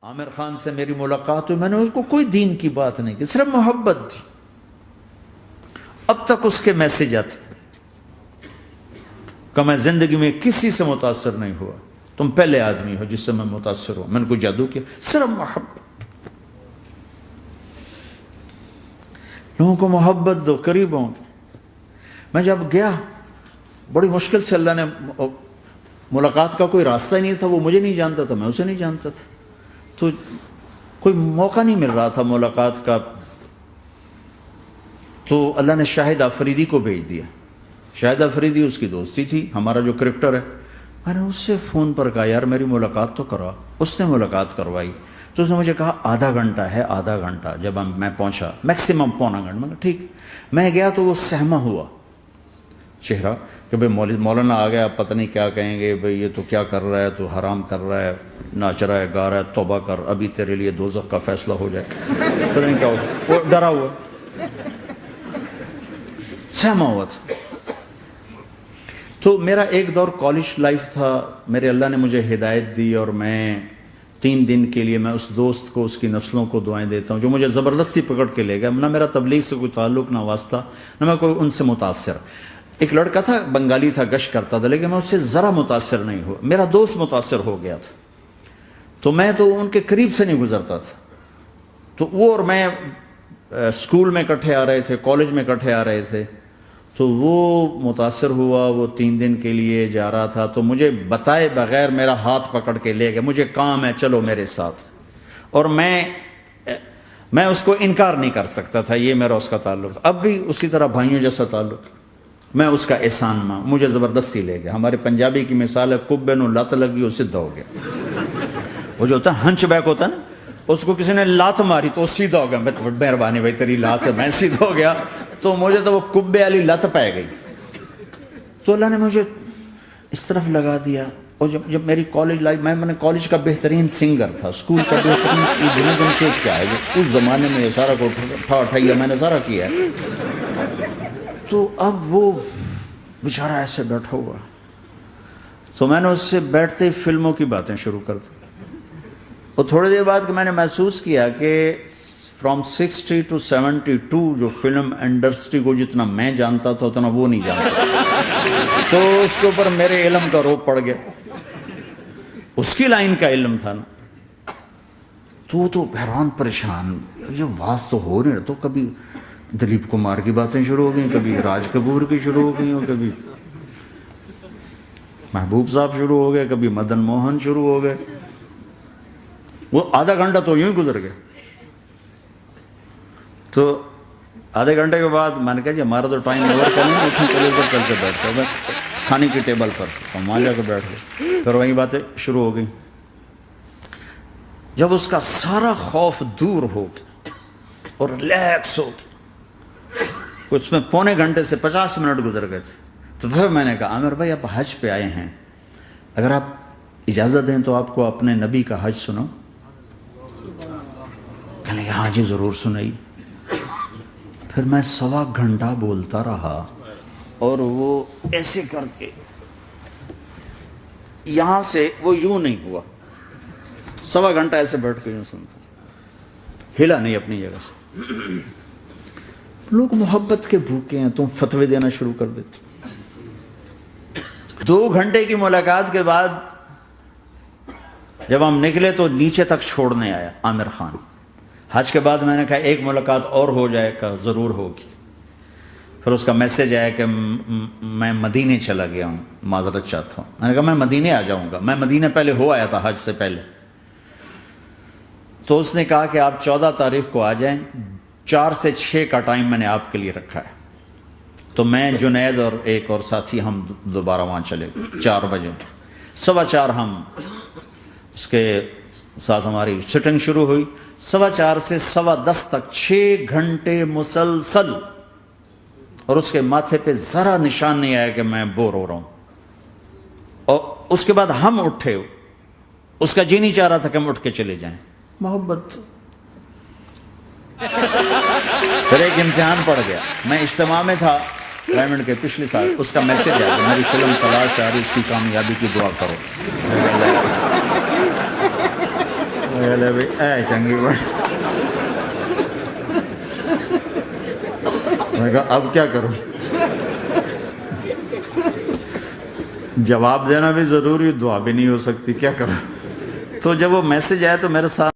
عامر خان سے میری ملاقات ہوئی، میں نے اس کو کوئی دین کی بات نہیں کی، صرف محبت تھی. اب تک اس کے میسج آتے کہ میں زندگی میں کسی سے متاثر نہیں ہوا، تم پہلے آدمی ہو جس سے میں متاثر ہوں. میں نے کوئی جادو کیا، صرف محبت. لوگوں کو محبت دو، قریب ہوں گے. میں جب گیا بڑی مشکل سے اللہ نے، ملاقات کا کوئی راستہ ہی نہیں تھا، وہ مجھے نہیں جانتا تھا، میں اسے نہیں جانتا تھا، تو کوئی موقع نہیں مل رہا تھا ملاقات کا. تو اللہ نے شاہد آفریدی کو بھیج دیا. شاہد آفریدی اس کی دوستی تھی، ہمارا جو کرکٹر ہے. میں نے اس سے فون پر کہا یار میری ملاقات تو کرا. اس نے ملاقات کروائی. تو اس نے مجھے کہا آدھا گھنٹہ ہے، آدھا گھنٹہ. جب میں پہنچا میکسیمم پونا گھنٹہ. میں کہا ٹھیک. میں گیا تو وہ سہما ہوا چہرہ کہ بھئی مولانا آ گیا، پتہ نہیں کیا کہیں گے، بھئی یہ تو کیا کر رہا ہے، تو حرام کر رہا ہے، ناچ رہا ہے، گا رہا ہے، توبہ کر، ابھی تیرے لیے دوزخ کا فیصلہ ہو جائے. پتہ نہیں کیا ہوگا. وہ ڈرا ہوا سہما ہوا تھا. تو میرا ایک دور کالج لائف تھا. میرے اللہ نے مجھے ہدایت دی اور میں 3 دن کے لیے میں اس دوست کو، اس کی نسلوں کو دعائیں دیتا ہوں جو مجھے زبردستی پکڑ کے لے گیا. نہ میرا تبلیغ سے کوئی تعلق، نہ واسطہ، نہ میں کوئی ان سے متاثر. ایک لڑکا تھا، بنگالی تھا، گشت کرتا تھا، لیکن میں اس سے ذرا متاثر نہیں ہوا. میرا دوست متاثر ہو گیا تھا، تو میں تو ان کے قریب سے نہیں گزرتا تھا. تو وہ اور میں اسکول میں اکٹھے آ رہے تھے، کالج میں اکٹھے آ رہے تھے. تو وہ متاثر ہوا، وہ 3 دن کے لیے جا رہا تھا، تو مجھے بتائے بغیر میرا ہاتھ پکڑ کے لے گیا. مجھے کام ہے، چلو میرے ساتھ. اور میں اس کو انکار نہیں کر سکتا تھا، یہ میرا اس کا تعلق تھا. اب بھی اسی طرح بھائیوں جیسا تعلق. میں اس کا احسان ماں، مجھے زبردستی لے گیا. ہمارے پنجابی کی مثال ہے، کبے نو لت لگی وہ سیدھا ہو گیا. وہ جو ہوتا ہے ہنچ بیک ہوتا ہے نا، اس کو کسی نے لات ماری تو وہ سیدھا ہو گیا. مہربانی بھائی تیری لات سے میں سیدھا ہو گیا. تو مجھے تو وہ کبے والی لت پہ گئی. تو اللہ نے مجھے اس طرف لگا دیا. اور جب میری کالج لائف، میں نے کالج کا بہترین سنگر تھا، اسکول کا بہترین. دن سے کیا ہے اس زمانے میں یہ سارا کو اٹھایا میں نے سارا کیا ہے. تو اب وہ بیچارہ ایسے بیٹھا ہوا. تو میں نے اس سے بیٹھتے ہی فلموں کی باتیں شروع کر دی. اور تھوڑی دیر بعد کہ میں نے محسوس کیا کہ فرام 60 to 72 جو فلم انڈسٹری کو جتنا میں جانتا تھا اتنا وہ نہیں جانتا. تو اس کے اوپر میرے علم کا روپ پڑ گیا. اس کی لائن کا علم تھا نا. تو حیران پریشان، یہ واز تو ہو نہیں. تو کبھی دلیپ کمار کی باتیں شروع ہو گئیں، کبھی راج کپور کی شروع ہو گئیں، اور کبھی محبوب صاحب شروع ہو گئے، کبھی مدن موہن شروع ہو گئے. وہ آدھا گھنٹہ تو یوں ہی گزر گیا. تو آدھے گھنٹے کے بعد میں نے کہا جی ہمارا تو ٹائم اوور کریں گے، اٹھیں چلے اوپر چل کے بیٹھتے ہیں کھانے کی ٹیبل پر. ہم وہاں جا کے بیٹھ گئے. پھر وہیں باتیں شروع ہو گئیں. جب اس کا سارا خوف دور ہو گیا اور ریلیکس ہو گیا، اس میں 1.25 گھنٹے سے 50 منٹ گزر گئے تھے. تو پھر میں نے کہا عامر بھائی آپ حج پہ آئے ہیں، اگر آپ اجازت دیں تو آپ کو اپنے نبی کا حج سنو. کہنے لگے ہاں جی ضرور سنائی. پھر میں 1.25 گھنٹہ بولتا رہا اور وہ ایسے کر کے یہاں سے وہ یوں نہیں ہوا. 1.25 گھنٹہ ایسے بیٹھ کے یوں سنتا، ہلا نہیں اپنی جگہ سے. لوگ محبت کے بھوکے ہیں، تم فتوے دینا شروع کر دیتے. 2 گھنٹے کی ملاقات کے بعد جب ہم نکلے تو نیچے تک چھوڑنے آیا عامر خان. حج کے بعد میں نے کہا ایک ملاقات اور ہو جائے گا، ضرور ہوگی. پھر اس کا میسج آیا کہ میں مدینے چلا گیا ہوں، معذرت چاہتا ہوں. میں نے کہا میں مدینے آ جاؤں گا. میں مدینے پہلے ہو آیا تھا حج سے پہلے. تو اس نے کہا کہ آپ 14 تاریخ کو آ جائیں، 4 سے 6 کا ٹائم میں نے آپ کے لیے رکھا ہے. تو میں جنید اور ایک اور ساتھی ہم دوبارہ وہاں چلے. 4 بجے 4:15 ہم اس کے ساتھ ہماری سٹنگ شروع ہوئی. 4:15 سے 10:15 تک 6 گھنٹے مسلسل. اور اس کے ماتھے پہ ذرا نشان نہیں آیا کہ میں بور ہو رہا ہوں. اور اس کے بعد ہم اٹھے، اس کا جی نہیں چاہ رہا تھا کہ ہم اٹھ کے چلے جائیں. محبت. پھر ایک امتحان پڑ گیا. میں اجتماع میں تھا ڈائمنڈ کے پچھلے سال. اس کا میسج آیا میری فلم تلاش آ رہی، اس کی کامیابی کی دعا کرو. لے بھائی اے چنگی بات. میں کہا اب کیا کروں؟ جواب دینا بھی ضروری، دعا بھی نہیں ہو سکتی، کیا کروں؟ تو جب وہ میسج آیا تو میرے ساتھ